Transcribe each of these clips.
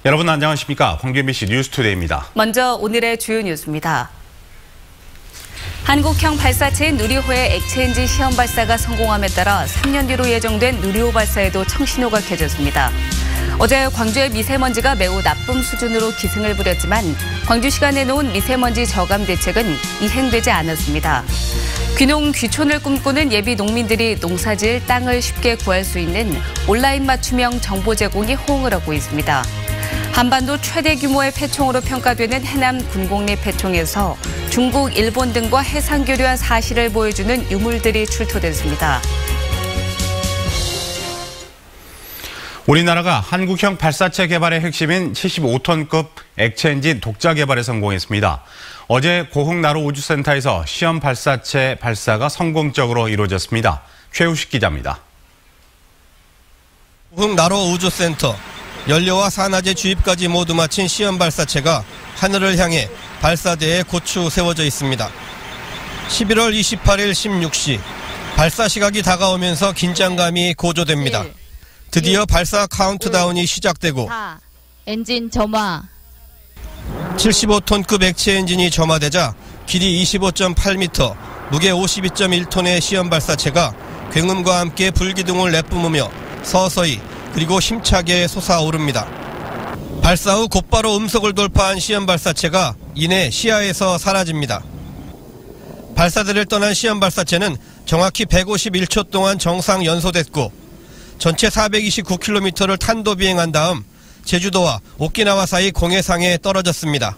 여러분 안녕하십니까? 광주 MBC 뉴스투데이입니다. 먼저 오늘의 주요 뉴스입니다. 한국형 발사체인 누리호의 액체엔진 시험 발사가 성공함에 따라 3년 뒤로 예정된 누리호 발사에도 청신호가 켜졌습니다. 어제 광주의 미세먼지가 매우 나쁨 수준으로 기승을 부렸지만 광주시가 내놓은 미세먼지 저감 대책은 이행되지 않았습니다. 귀농 귀촌을 꿈꾸는 예비 농민들이 농사지을 땅을 쉽게 구할 수 있는 온라인 맞춤형 정보 제공이 호응을 하고 있습니다. 한반도 최대 규모의 폐총으로 평가되는 해남 군곡리 폐총에서 중국, 일본 등과 해상 교류한 사실을 보여주는 유물들이 출토됐습니다. 우리나라가 한국형 발사체 개발의 핵심인 75톤급 액체엔진 독자 개발에 성공했습니다. 어제 고흥나로 우주센터에서 시험 발사체 발사가 성공적으로 이루어졌습니다. 최우식 기자입니다. 고흥나로 우주센터. 연료와 산화제 주입까지 모두 마친 시험 발사체가 하늘을 향해 발사대에 고추 세워져 있습니다. 11월 28일 16시 발사 시각이 다가오면서 긴장감이 고조됩니다. 드디어 발사 카운트다운이 시작되고 엔진 점화. 75톤급 액체 엔진이 점화되자 길이 25.8m, 무게 52.1톤의 시험 발사체가 굉음과 함께 불기둥을 내뿜으며 서서히 그리고 힘차게 솟아오릅니다. 발사 후 곧바로 음속을 돌파한 시험 발사체가 이내 시야에서 사라집니다. 발사대를 떠난 시험 발사체는 정확히 151초 동안 정상 연소됐고 전체 429km를 탄도 비행한 다음 제주도와 오키나와 사이 공해상에 떨어졌습니다.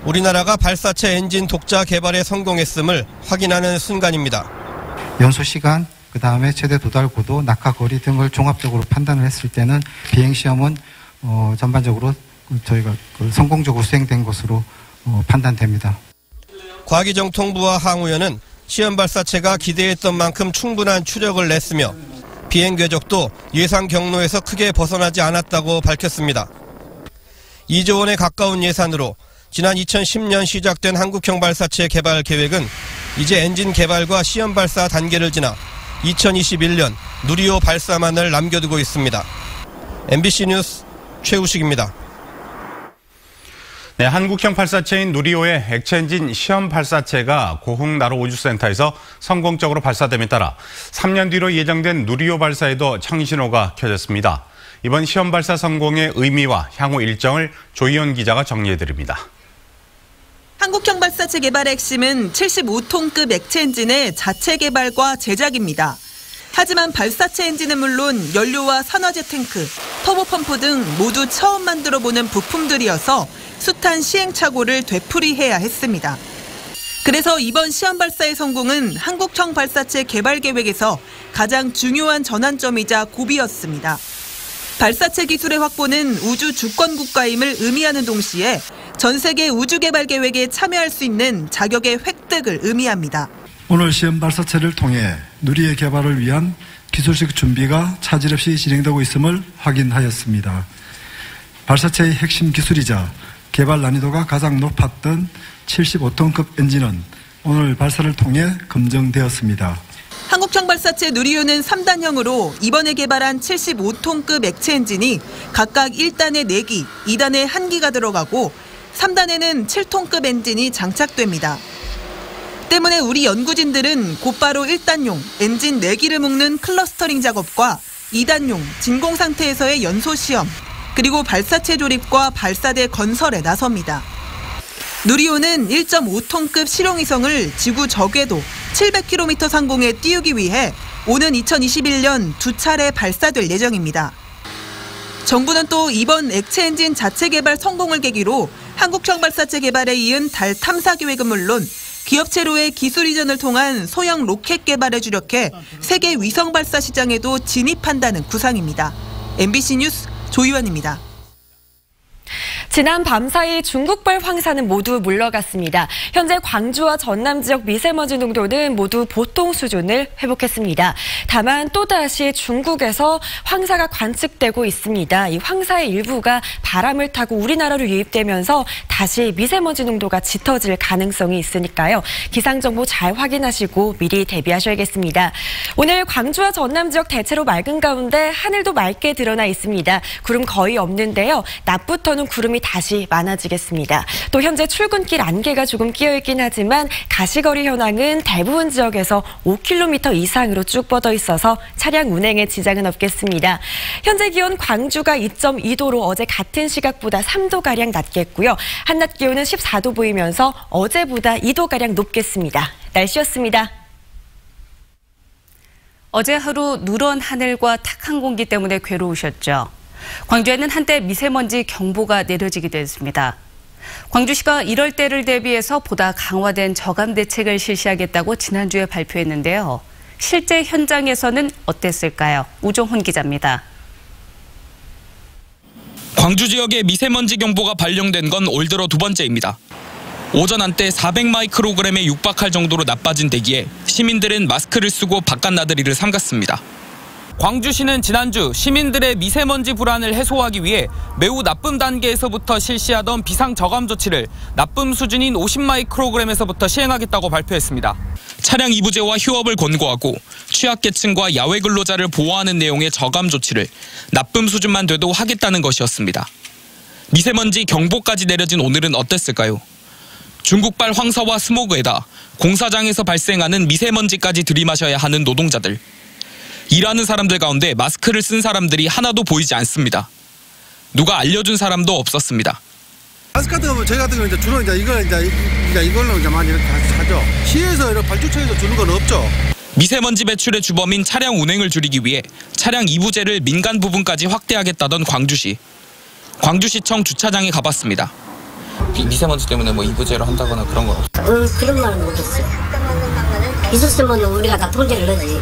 우리나라가 발사체 엔진 독자 개발에 성공했음을 확인하는 순간입니다. 연소 시간, 그다음에 최대 도달 고도, 낙하 거리 등을 종합적으로 판단을 했을 때는 비행 시험은 전반적으로 저희가 성공적으로 수행된 것으로 판단됩니다. 과기정통부와 항우연은 시험 발사체가 기대했던 만큼 충분한 추력을 냈으며 비행 궤적도 예상 경로에서 크게 벗어나지 않았다고 밝혔습니다. 2조 원에 가까운 예산으로 지난 2010년 시작된 한국형 발사체 개발 계획은 이제 엔진 개발과 시험 발사 단계를 지나 2021년 누리호 발사만을 남겨두고 있습니다. MBC 뉴스 최우식입니다. 네, 한국형 발사체인 누리호의 액체엔진 시험 발사체가 고흥나로 우주센터에서 성공적으로 발사됨에 따라 3년 뒤로 예정된 누리호 발사에도 청신호가 켜졌습니다. 이번 시험 발사 성공의 의미와 향후 일정을 조희연 기자가 정리해드립니다. 한국형 발사체 개발의 핵심은 75톤급 액체 엔진의 자체 개발과 제작입니다. 하지만 발사체 엔진은 물론 연료와 산화제 탱크, 터보펌프 등 모두 처음 만들어보는 부품들이어서 숱한 시행착오를 되풀이해야 했습니다. 그래서 이번 시험 발사의 성공은 한국형 발사체 개발 계획에서 가장 중요한 전환점이자 고비였습니다. 발사체 기술의 확보는 우주 주권 국가임을 의미하는 동시에 전 세계 우주 개발 계획에 참여할 수 있는 자격의 획득을 의미합니다. 오늘 시험 발사체를 통해 누리의 개발을 위한 기술적 준비가 차질 없이 진행되고 있음을 확인하였습니다. 발사체의 핵심 기술이자 개발 난이도가 가장 높았던 75톤급 엔진은 오늘 발사를 통해 검증되었습니다. 한국형 발사체 누리호는 3단형으로 이번에 개발한 75톤급 액체 엔진이 각각 1단에 4기, 2단에 1기가 들어가고 3단에는 7톤급 엔진이 장착됩니다. 때문에 우리 연구진들은 곧바로 1단용 엔진 4기를 묶는 클러스터링 작업과 2단용 진공 상태에서의 연소 시험, 그리고 발사체 조립과 발사대 건설에 나섭니다. 누리호는 1.5톤급 실용위성을 지구 저궤도 700km 상공에 띄우기 위해 오는 2021년 2차례 발사될 예정입니다. 정부는 또 이번 액체 엔진 자체 개발 성공을 계기로 한국형 발사체 개발에 이은 달 탐사 계획은 물론 기업체로의 기술 이전을 통한 소형 로켓 개발에 주력해 세계 위성 발사 시장에도 진입한다는 구상입니다. MBC 뉴스 조희원입니다. 지난 밤사이 중국발 황사는 모두 물러갔습니다. 현재 광주와 전남 지역 미세먼지 농도는 모두 보통 수준을 회복했습니다. 다만 또다시 중국에서 황사가 관측되고 있습니다. 이 황사의 일부가 바람을 타고 우리나라로 유입되면서 다시 미세먼지 농도가 짙어질 가능성이 있으니까요. 기상정보 잘 확인하시고 미리 대비하셔야겠습니다. 오늘 광주와 전남 지역 대체로 맑은 가운데 하늘도 맑게 드러나 있습니다. 구름 거의 없는데요. 낮부터는 구름이 다시 많아지겠습니다. 또 현재 출근길 안개가 조금 끼어있긴 하지만 가시거리 현황은 대부분 지역에서 5km 이상으로 쭉 뻗어 있어서 차량 운행에 지장은 없겠습니다. 현재 기온 광주가 2.2도로 어제 같은 시각보다 3도가량 낮겠고요. 한낮 기온은 14도 보이면서 어제보다 2도가량 높겠습니다. 날씨였습니다. 어제 하루 누런 하늘과 탁한 공기 때문에 괴로우셨죠. 광주에는 한때 미세먼지 경보가 내려지기도 했습니다. 광주시가 이럴 때를 대비해서 보다 강화된 저감 대책을 실시하겠다고 지난주에 발표했는데요. 실제 현장에서는 어땠을까요? 우종훈 기자입니다. 광주 지역에 미세먼지 경보가 발령된 건 올 들어 두 번째입니다. 오전 한때 400마이크로그램에 육박할 정도로 나빠진 대기에 시민들은 마스크를 쓰고 바깥 나들이를 삼갔습니다. 광주시는 지난주 시민들의 미세먼지 불안을 해소하기 위해 매우 나쁨 단계에서부터 실시하던 비상 저감 조치를 나쁨 수준인 50마이크로그램에서부터 시행하겠다고 발표했습니다. 차량 이부제와 휴업을 권고하고 취약계층과 야외 근로자를 보호하는 내용의 저감 조치를 나쁨 수준만 돼도 하겠다는 것이었습니다. 미세먼지 경보까지 내려진 오늘은 어땠을까요? 중국발 황사와 스모그에다 공사장에서 발생하는 미세먼지까지 들이마셔야 하는 노동자들. 일하는 사람들 가운데 마스크를 쓴 사람들이 하나도 보이지 않습니다. 누가 알려준 사람도 없었습니다. 마스크 같은 거 저희 같은 경우 이제 주로 이걸로 이제 많이 이렇게 하죠. 시에서 이런 발주처에서 주는 건 없죠. 미세먼지 배출의 주범인 차량 운행을 줄이기 위해 차량 이부제를 민간 부분까지 확대하겠다던 광주시. 광주시청 주차장에 가봤습니다. 미세먼지 때문에 뭐 이부제로 한다거나 그런 건 없어요? 그런 말은 못했어요. 있었으면 우리가 다 통제를 하지.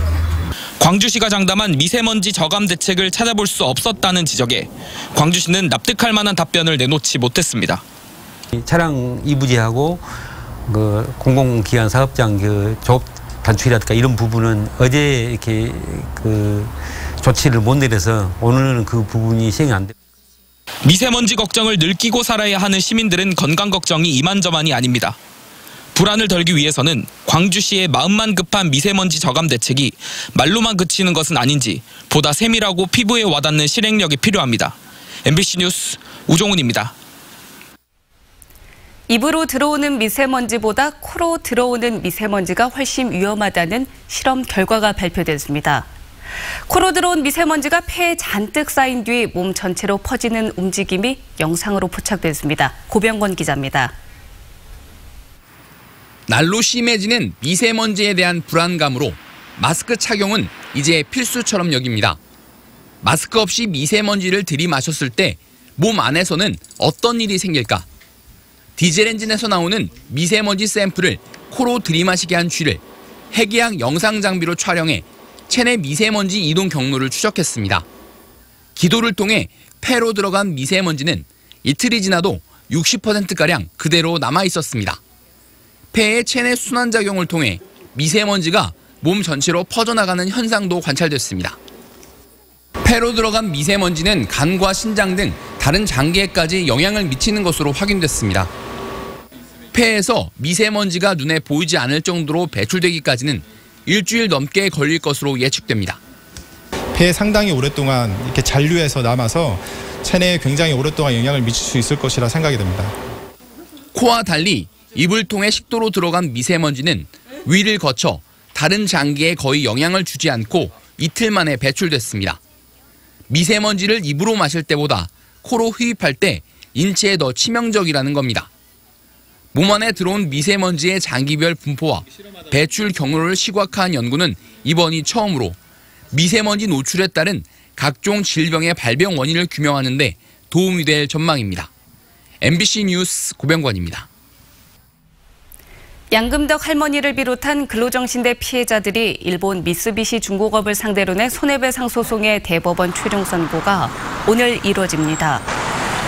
광주시가 장담한 미세먼지 저감 대책을 찾아볼 수 없었다는 지적에 광주시는 납득할 만한 답변을 내놓지 못했습니다. 차량 이부제하고 공공기관 사업장 조업 단축이라든가 이런 부분은 어제 이렇게 조치를 못 내려서 오늘은 그 부분이 시행이 안 됩니다. 미세먼지 걱정을 늘 끼고 살아야 하는 시민들은 건강 걱정이 이만저만이 아닙니다. 불안을 덜기 위해서는 광주시의 마음만 급한 미세먼지 저감 대책이 말로만 그치는 것은 아닌지 보다 세밀하고 피부에 와닿는 실행력이 필요합니다. MBC 뉴스 우종훈입니다. 입으로 들어오는 미세먼지보다 코로 들어오는 미세먼지가 훨씬 위험하다는 실험 결과가 발표됐습니다. 코로 들어온 미세먼지가 폐에 잔뜩 쌓인 뒤 몸 전체로 퍼지는 움직임이 영상으로 포착됐습니다. 고병권 기자입니다. 날로 심해지는 미세먼지에 대한 불안감으로 마스크 착용은 이제 필수처럼 여깁니다. 마스크 없이 미세먼지를 들이마셨을 때 몸 안에서는 어떤 일이 생길까? 디젤 엔진에서 나오는 미세먼지 샘플을 코로 들이마시게 한 쥐를 해기학 영상 장비로 촬영해 체내 미세먼지 이동 경로를 추적했습니다. 기도를 통해 폐로 들어간 미세먼지는 이틀이 지나도 60%가량 그대로 남아 있었습니다. 폐의 체내 순환작용을 통해 미세먼지가 몸 전체로 퍼져나가는 현상도 관찰됐습니다. 폐로 들어간 미세먼지는 간과 신장 등 다른 장기에까지 영향을 미치는 것으로 확인됐습니다. 폐에서 미세먼지가 눈에 보이지 않을 정도로 배출되기까지는 일주일 넘게 걸릴 것으로 예측됩니다. 폐에 상당히 오랫동안 이렇게 잔류해서 남아서 체내에 굉장히 오랫동안 영향을 미칠 수 있을 것이라 생각이 됩니다. 코와 달리 입을 통해 식도로 들어간 미세먼지는 위를 거쳐 다른 장기에 거의 영향을 주지 않고 이틀 만에 배출됐습니다. 미세먼지를 입으로 마실 때보다 코로 흡입할 때 인체에 더 치명적이라는 겁니다. 몸 안에 들어온 미세먼지의 장기별 분포와 배출 경로를 시각화한 연구는 이번이 처음으로 미세먼지 노출에 따른 각종 질병의 발병 원인을 규명하는 데 도움이 될 전망입니다. MBC 뉴스 고병권입니다. 양금덕 할머니를 비롯한 근로정신대 피해자들이 일본 미쓰비시 중공업을 상대로 낸 손해배상 소송의 대법원 최종 선고가 오늘 이뤄집니다.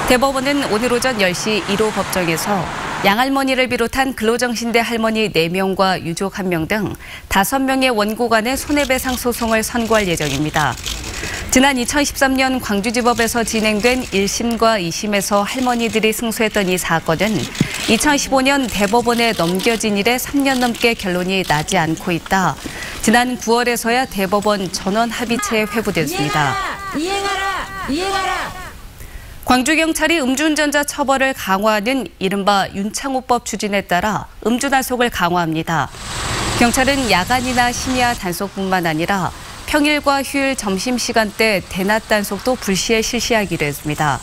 대법원은 오늘 오전 10시 1호 법정에서 양할머니를 비롯한 근로정신대 할머니 4명과 유족 1명 등 5명의 원고 간의 손해배상 소송을 선고할 예정입니다. 지난 2013년 광주지법에서 진행된 1심과 2심에서 할머니들이 승소했던 이 사건은 2015년 대법원에 넘겨진 이래 3년 넘게 결론이 나지 않고 있다. 지난 9월에서야 대법원 전원 합의체에 회부됐습니다. 이행하라! 광주경찰이 음주운전자 처벌을 강화하는 이른바 윤창호법 추진에 따라 음주단속을 강화합니다. 경찰은 야간이나 심야 단속뿐만 아니라 평일과 휴일 점심시간대 대낮 단속도 불시에 실시하기로 했습니다.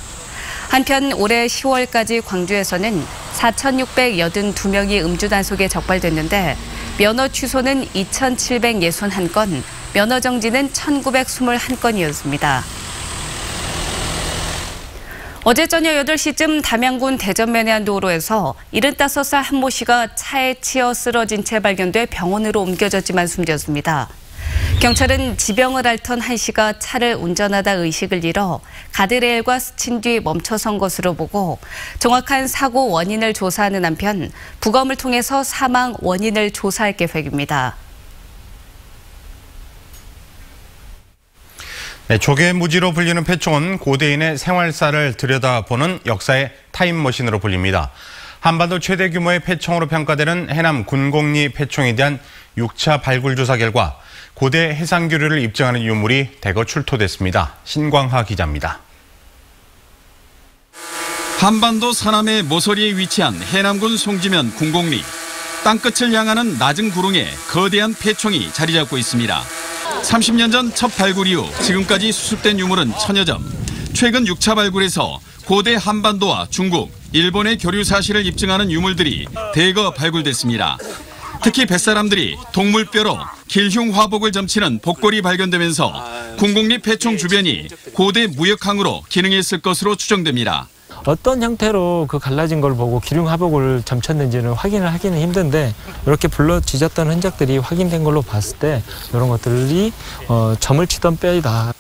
한편 올해 10월까지 광주에서는 4,682명이 음주단속에 적발됐는데 면허 취소는 2,761건, 면허 정지는 1,921건이었습니다. 어제 저녁 8시쯤 담양군 대전면해안 도로에서 75살 한 모 씨가 차에 치여 쓰러진 채 발견돼 병원으로 옮겨졌지만 숨졌습니다. 경찰은 지병을 앓던 한 씨가 차를 운전하다 의식을 잃어 가드레일과 스친 뒤 멈춰선 것으로 보고 정확한 사고 원인을 조사하는 한편 부검을 통해서 사망 원인을 조사할 계획입니다. 네, 조개무지로 불리는 패총은 고대인의 생활사를 들여다보는 역사의 타임머신으로 불립니다. 한반도 최대 규모의 패총으로 평가되는 해남 군곡리 패총에 대한 6차 발굴 조사 결과 고대 해상교류를 입증하는 유물이 대거 출토됐습니다. 신광하 기자입니다. 한반도 서남의 모서리에 위치한 해남군 송지면 군곡리. 땅끝을 향하는 낮은 구릉에 거대한 패총이 자리 잡고 있습니다. 30년 전 첫 발굴 이후 지금까지 수습된 유물은 1000여 점. 최근 6차 발굴에서 고대 한반도와 중국, 일본의 교류 사실을 입증하는 유물들이 대거 발굴됐습니다. 특히 뱃사람들이 동물뼈로 길흉 화복을 점치는 복골이 발견되면서 군곡리 패총 주변이 고대 무역항으로 기능했을 것으로 추정됩니다. 어떤 형태로 그 갈라진 걸 보고 기륭 화복을 점쳤는지는 확인을 하기는 힘든데 이렇게 불러 지졌던 흔적들이 확인된 걸로 봤을 때 이런 것들이 점을 치던 뼈이다.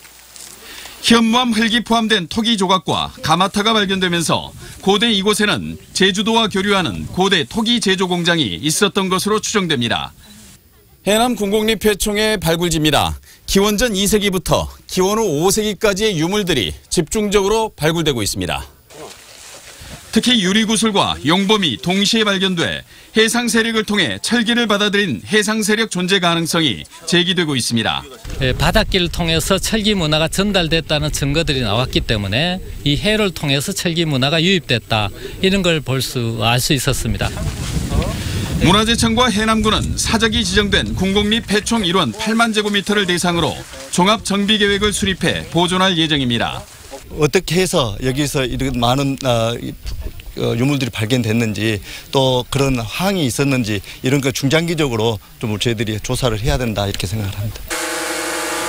현무암 흙이 포함된 토기 조각과 가마타가 발견되면서 고대 이곳에는 제주도와 교류하는 고대 토기 제조 공장이 있었던 것으로 추정됩니다. 해남 군곡리 패총의 발굴지입니다. 기원전 2세기부터 기원 후 5세기까지의 유물들이 집중적으로 발굴되고 있습니다. 특히 유리구슬과 용범이 동시에 발견돼 해상 세력을 통해 철기를 받아들인 해상 세력 존재 가능성이 제기되고 있습니다. 바닷길을 통해서 철기 문화가 전달됐다는 증거들이 나왔기 때문에 이 해를 통해서 철기 문화가 유입됐다 이런 걸 알 수 있었습니다. 문화재청과 해남군은 사적이 지정된 군곡리 패총 일원 8만 제곱미터를 대상으로 종합 정비 계획을 수립해 보존할 예정입니다. 어떻게 해서 여기서 이런 많은 유물들이 발견됐는지 또 그런 항이 있었는지 이런 거 중장기적으로 좀 저희들이 조사를 해야 된다 이렇게 생각을 합니다.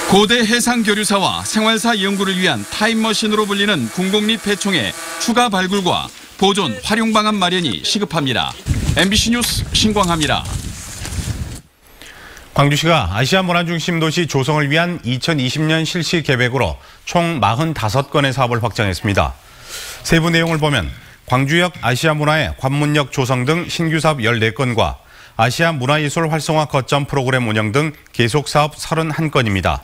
고대 해상교류사와 생활사 연구를 위한 타임머신으로 불리는 군곡리 패총의 추가 발굴과 보존, 활용 방안 마련이 시급합니다. MBC 뉴스 신광하입니다. 광주시가 아시아 문화중심 도시 조성을 위한 2020년 실시 계획으로 총 45건의 사업을 확정했습니다. 세부 내용을 보면 광주역 아시아 문화의 관문역 조성 등 신규 사업 14건과 아시아 문화예술 활성화 거점 프로그램 운영 등 계속 사업 31건입니다.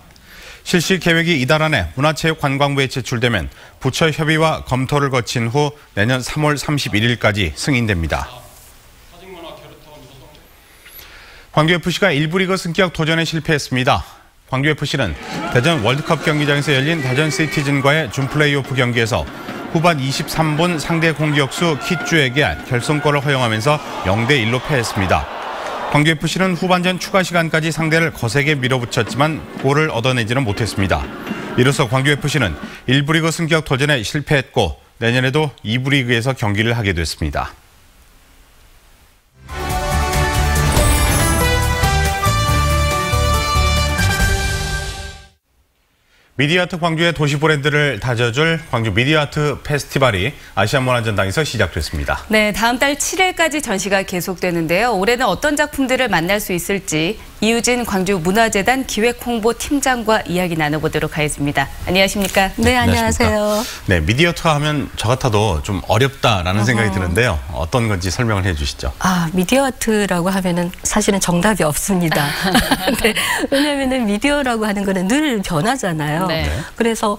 실시 계획이 이달 안에 문화체육관광부에 제출되면 부처 협의와 검토를 거친 후 내년 3월 31일까지 승인됩니다. 광주FC가 1부 리그 승격 도전에 실패했습니다. 광주FC는 대전 월드컵 경기장에서 열린 대전 시티즌과의 준 플레이오프 경기에서 후반 23분 상대 공격수 키쭈에게 결승골을 허용하면서 0대1로 패했습니다. 광주FC는 후반전 추가 시간까지 상대를 거세게 밀어붙였지만 골을 얻어내지는 못했습니다. 이로써 광주FC는 1부 리그 승격 도전에 실패했고 내년에도 2부 리그에서 경기를 하게 됐습니다. 미디어아트 광주의 도시 브랜드를 다져줄 광주 미디어아트 페스티벌이 아시아문화전당에서 시작됐습니다. 네, 다음 달 7일까지 전시가 계속되는데요. 올해는 어떤 작품들을 만날 수 있을지 이유진 광주문화재단 기획홍보팀장과 이야기 나눠보도록 하겠습니다. 안녕하십니까? 네, 안녕하세요. 네, 미디어 투어 하면 저 같아도 좀 어렵다라는 생각이 드는데요. 어떤 건지 설명을 해주시죠. 미디어 아트라고 하면은 사실은 정답이 없습니다. 네, 왜냐하면은 미디어라고 하는 거는 늘 변하잖아요. 네. 그래서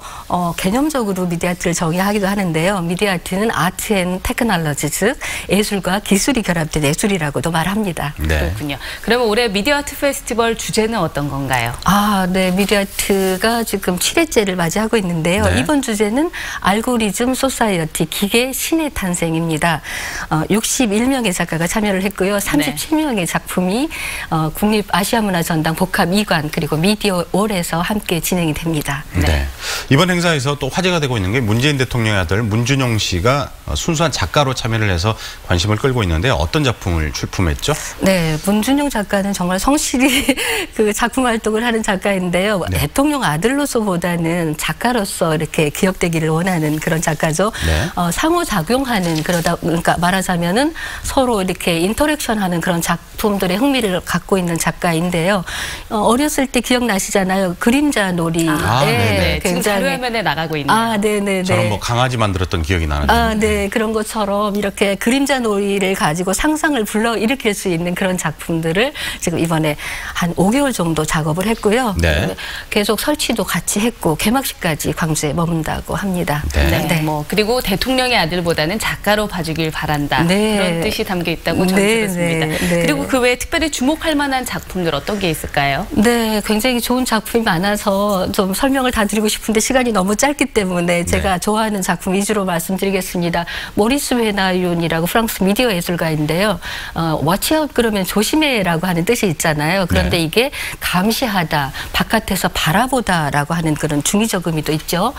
개념적으로 미디어 아트를 정의하기도 하는데요. 미디어 아트는 아트 앤 테크놀로지, 즉 예술과 기술이 결합된 예술이라고도 말합니다. 네. 그렇군요. 그러면 올해 미디어 아트 페스티벌 주제는 어떤 건가요? 네. 미디어 아트가 지금 7회째를 맞이하고 있는데요. 네. 이번 주제는 알고리즘 소사이어티 기계 신의 탄생입니다. 61명의 작가가 참여를 했고요. 37명의 작품이 국립 아시아문화전당 복합 2관 그리고 미디어 올에서 함께 진행이 됩니다. 네. 이번 행사에서 또 화제가 되고 있는 게 문재인 대통령의 아들 문준용 씨가 순수한 작가로 참여를 해서 관심을 끌고 있는데 어떤 작품을 출품했죠? 네, 문준용 작가는 정말 성실히 그 작품 활동을 하는 작가인데요. 네. 대통령 아들로서보다는 작가로서 이렇게 기억되기를 원하는 그런 작가죠. 네. 상호작용하는 그러니까 말하자면은 서로 이렇게 인터랙션하는 그런 작품들의 흥미를 갖고 있는 작가인데요. 어렸을 때 기억나시잖아요. 그림자 놀이. 네. 지금 자료화면에 나가고 있네요. 네네네. 저는 뭐 강아지 만들었던 기억이 나는데. 네. 그런 것처럼 이렇게 그림자 놀이를 가지고 상상을 불러일으킬 수 있는 그런 작품들을 지금 이번에 한 5개월 정도 작업을 했고요. 네. 계속 설치도 같이 했고 개막식까지 광주에 머문다고 합니다. 네. 그리고 대통령의 아들보다는 작가로 봐주길 바란다. 그런 뜻이 담겨 있다고 저는 들었습니다. 그리고 그 외에 특별히 주목할 만한 작품들 어떤 게 있을까요? 네, 굉장히 좋은 작품이 많아서 좀 설명을 다 드리고 싶은데 시간이 너무 짧기 때문에 제가 좋아하는 작품 위주로 말씀드리겠습니다. 모리스 베나윤이라고 프랑스 미디어 예술가인데요. 워치아웃 그러면 조심해라고 하는 뜻이 있잖아요. 그런데 이게 감시하다, 바깥에서 바라보다라고 하는 그런 중의적 의미도 있죠.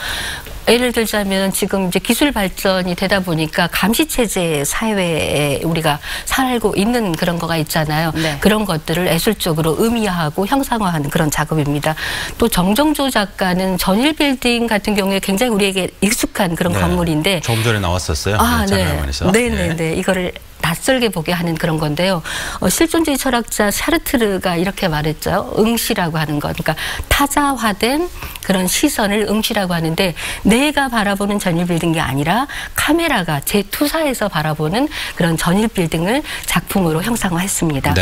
예를 들자면 지금 이제 기술 발전이 되다 보니까 감시체제 사회에 우리가 살고 있는 그런 거가 있잖아요. 그런 것들을 예술적으로 의미화하고 형상화하는 그런 작업입니다. 또 정정조 작가는 전일빌딩 같은 경우에 굉장히 우리에게 익숙한 그런 건물인데 조금 전에 나왔었어요. 자료화면에서. 네네네. 이거를 낯설게 보게 하는 그런 건데요. 실존주의 철학자 샤르트르가 이렇게 말했죠. 응시라고 하는 것. 그러니까 타자화된 그런 시선을 응시라고 하는데 내가 바라보는 전일 빌딩이 아니라 카메라가 제2사에서 바라보는 그런 전일 빌딩을 작품으로 형상화했습니다.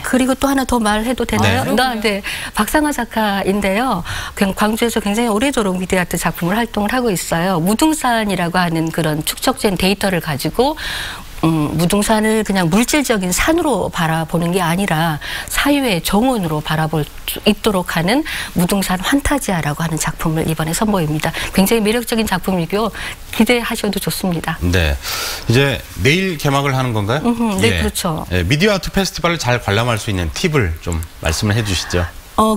그리고 또 하나 더 말해도 되나요? 네. 박상화 작가인데요. 광주에서 굉장히 오래도록 미디어 아트 작품을 활동을 하고 있어요. 무등산이라고 하는 그런 축적된 데이터를 가지고 무등산을 그냥 물질적인 산으로 바라보는 게 아니라 사유의 정원으로 바라볼 수 있도록 하는 무등산 환타지아라고 하는 작품을 이번에 선보입니다. 굉장히 매력적인 작품이고요. 기대하셔도 좋습니다. 네, 이제 내일 개막을 하는 건가요? 네, 그렇죠. 미디어 아트 페스티벌을 잘 관람할 수 있는 팁을 좀 말씀을 해주시죠.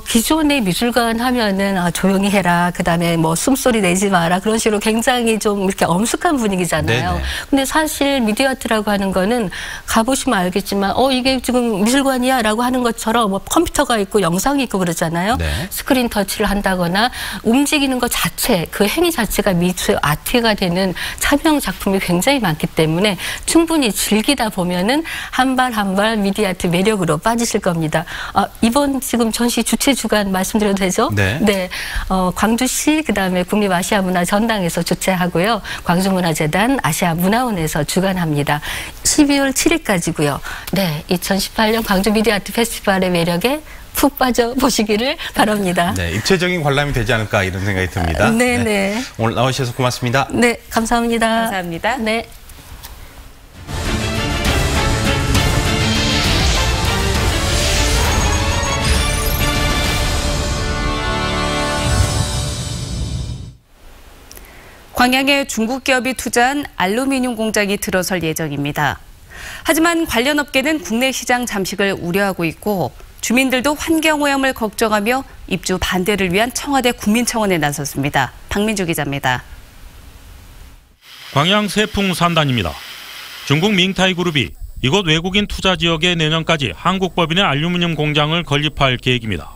기존의 미술관 하면은 조용히 해라, 그다음에 뭐 숨소리 내지 마라 그런 식으로 굉장히 좀 이렇게 엄숙한 분위기잖아요. 네네. 근데 사실 미디어 아트라고 하는 거는 가보시면 알겠지만 이게 지금 미술관이야라고 하는 것처럼 뭐 컴퓨터가 있고 영상이 있고 그러잖아요. 스크린 터치를 한다거나 움직이는 것 자체, 그 행위 자체가 미술 아트가 되는 참여형 작품이 굉장히 많기 때문에 충분히 즐기다 보면은 한 발 한 발 미디어 아트 매력으로 빠지실 겁니다. 이번 지금 전시 주최 주간 말씀드려도 되죠? 네. 광주시 그다음에 국립 아시아문화전당에서 주최하고요. 광주문화재단 아시아문화원에서 주관합니다. 12월 7일까지고요. 네, 2018년 광주 미디어 아트 페스티벌의 매력에 푹 빠져보시기를 바랍니다. 네, 입체적인 관람이 되지 않을까 이런 생각이 듭니다. 네. 오늘 나오셔서 고맙습니다. 네, 감사합니다. 감사합니다. 네. 광양에 중국 기업이 투자한 알루미늄 공장이 들어설 예정입니다. 하지만 관련 업계는 국내 시장 잠식을 우려하고 있고 주민들도 환경오염을 걱정하며 입주 반대를 위한 청와대 국민청원에 나섰습니다. 박민주 기자입니다. 광양 세풍 3단입니다. 중국 밍타이 그룹이 이곳 외국인 투자 지역에 내년까지 한국 법인의 알루미늄 공장을 건립할 계획입니다.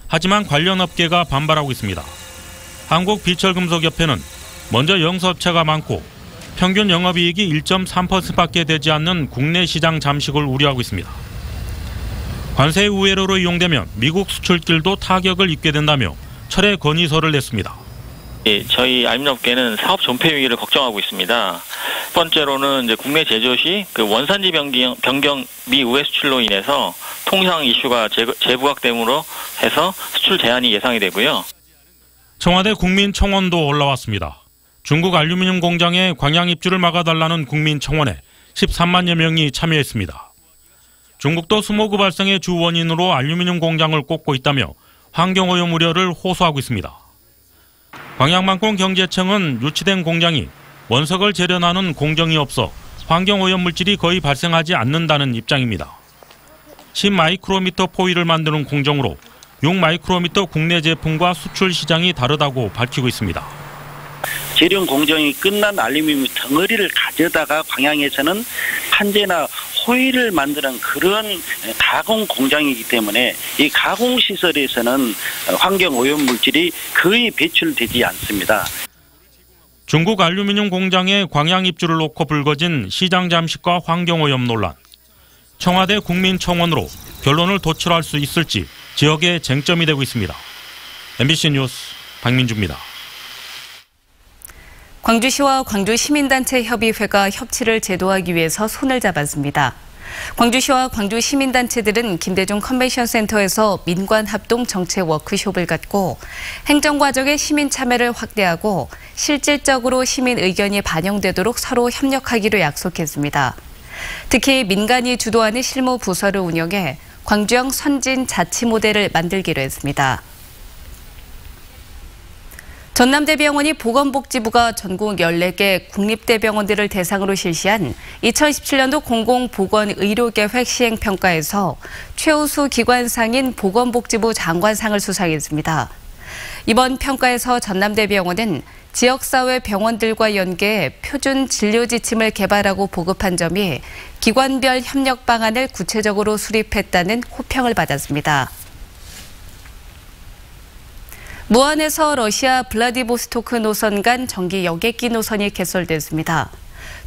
하지만 관련 업계가 반발하고 있습니다. 한국비철금속협회는 먼저 영업체가 많고 평균 영업이익이 1.3%밖에 되지 않는 국내 시장 잠식을 우려하고 있습니다. 관세 우회로로 이용되면 미국 수출길도 타격을 입게 된다며 철회 건의서를 냈습니다. 저희 알루미늄업계는 사업 존폐 위기를 걱정하고 있습니다. 첫 번째로는 이제 국내 제조 시 그 원산지 변경 미 우회 수출로 인해서 통상 이슈가 재부각됨으로 해서 수출 제한이 예상이 되고요. 청와대 국민청원도 올라왔습니다. 중국 알루미늄 공장의 광양 입주를 막아달라는 국민청원에 13만여 명이 참여했습니다. 중국도 스모그 발생의 주 원인으로 알루미늄 공장을 꼽고 있다며 환경오염 우려를 호소하고 있습니다. 광양만콩 경제청은 유치된 공장이 원석을 재련하는 공정이 없어 환경오염 물질이 거의 발생하지 않는다는 입장입니다. 10마이크로미터 포일을 만드는 공정으로 6마이크로미터 국내 제품과 수출 시장이 다르다고 밝히고 있습니다. 재련 공정이 끝난 알루미늄 덩어리를 가져다가 광양에서는 판재나 호일을 만드는 그런 가공 공장이기 때문에 이 가공 시설에서는 환경 오염 물질이 거의 배출되지 않습니다. 중국 알루미늄 공장의 광양 입주를 놓고 불거진 시장 잠식과 환경 오염 논란. 청와대 국민청원으로 결론을 도출할 수 있을지 지역의 쟁점이 되고 있습니다. MBC 뉴스 박민주입니다. 광주시와 광주시민단체협의회가 협치를 제도하기 위해서 손을 잡았습니다. 광주시와 광주시민단체들은 김대중 컨벤션센터에서 민관합동 정책 워크숍을 갖고 행정과정의 시민 참여를 확대하고 실질적으로 시민 의견이 반영되도록 서로 협력하기로 약속했습니다. 특히 민간이 주도하는 실무 부서를 운영해 광주형 선진 자치 모델을 만들기로 했습니다. 전남대병원이 보건복지부가 전국 14개 국립대병원들을 대상으로 실시한 2017년도 공공보건의료계획 시행평가에서 최우수 기관상인 보건복지부 장관상을 수상했습니다. 이번 평가에서 전남대병원은 지역사회 병원들과 연계해 표준 진료 지침을 개발하고 보급한 점이 기관별 협력 방안을 구체적으로 수립했다는 호평을 받았습니다. 무안에서 러시아 블라디보스토크 노선 간 정기 여객기 노선이 개설됐습니다.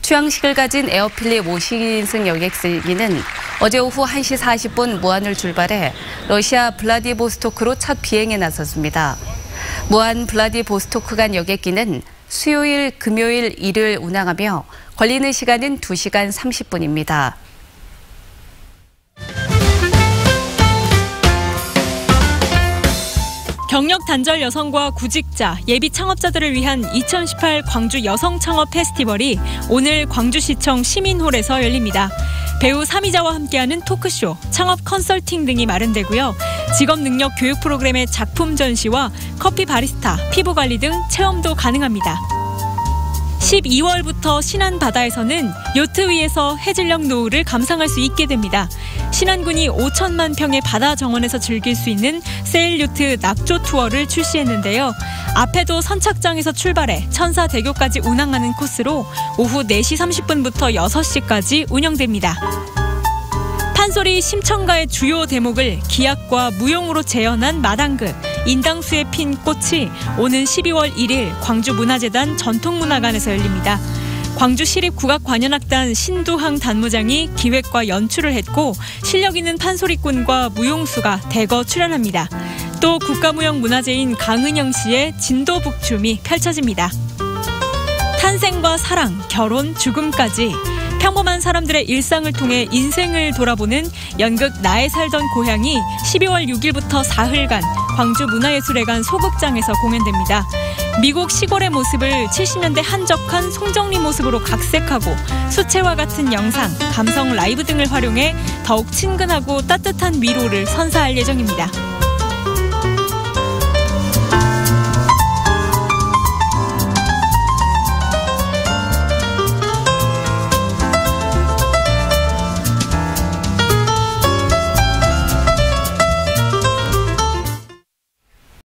취항식을 가진 에어필립 50인승 여객기는 어제 오후 1시 40분 무안을 출발해 러시아 블라디보스토크로 첫 비행에 나섰습니다. 무안 블라디보스토크 간 여객기는 수요일, 금요일, 일요일 운항하며 걸리는 시간은 2시간 30분입니다. 경력 단절 여성과 구직자, 예비 창업자들을 위한 2018 광주 여성 창업 페스티벌이 오늘 광주시청 시민홀에서 열립니다. 배우 삼이자와 함께하는 토크쇼, 창업 컨설팅 등이 마련되고요. 직업 능력 교육 프로그램의 작품 전시와 커피 바리스타, 피부 관리 등 체험도 가능합니다. 12월부터 신안 바다에서는 요트 위에서 해질녘 노을을 감상할 수 있게 됩니다. 신안군이 5천만 평의 바다 정원에서 즐길 수 있는 세일 요트 낙조 투어를 출시했는데요. 앞에도 선착장에서 출발해 천사대교까지 운항하는 코스로 오후 4시 30분부터 6시까지 운영됩니다. 판소리 심청가의 주요 대목을 기악과 무용으로 재현한 마당극 인당수에 핀 꽃이 오는 12월 1일 광주문화재단 전통문화관에서 열립니다. 광주시립국악관현악단 신두항 단무장이 기획과 연출을 했고 실력 있는 판소리꾼과 무용수가 대거 출연합니다. 또 국가무형문화재인 강은영 씨의 진도북춤이 펼쳐집니다. 탄생과 사랑, 결혼, 죽음까지 평범한 사람들의 일상을 통해 인생을 돌아보는 연극 나의 살던 고향이 12월 6일부터 사흘간 광주문화예술회관 소극장에서 공연됩니다. 미국 시골의 모습을 70년대 한적한 송정리 모습으로 각색하고 수채화 같은 영상, 감성 라이브 등을 활용해 더욱 친근하고 따뜻한 위로를 선사할 예정입니다.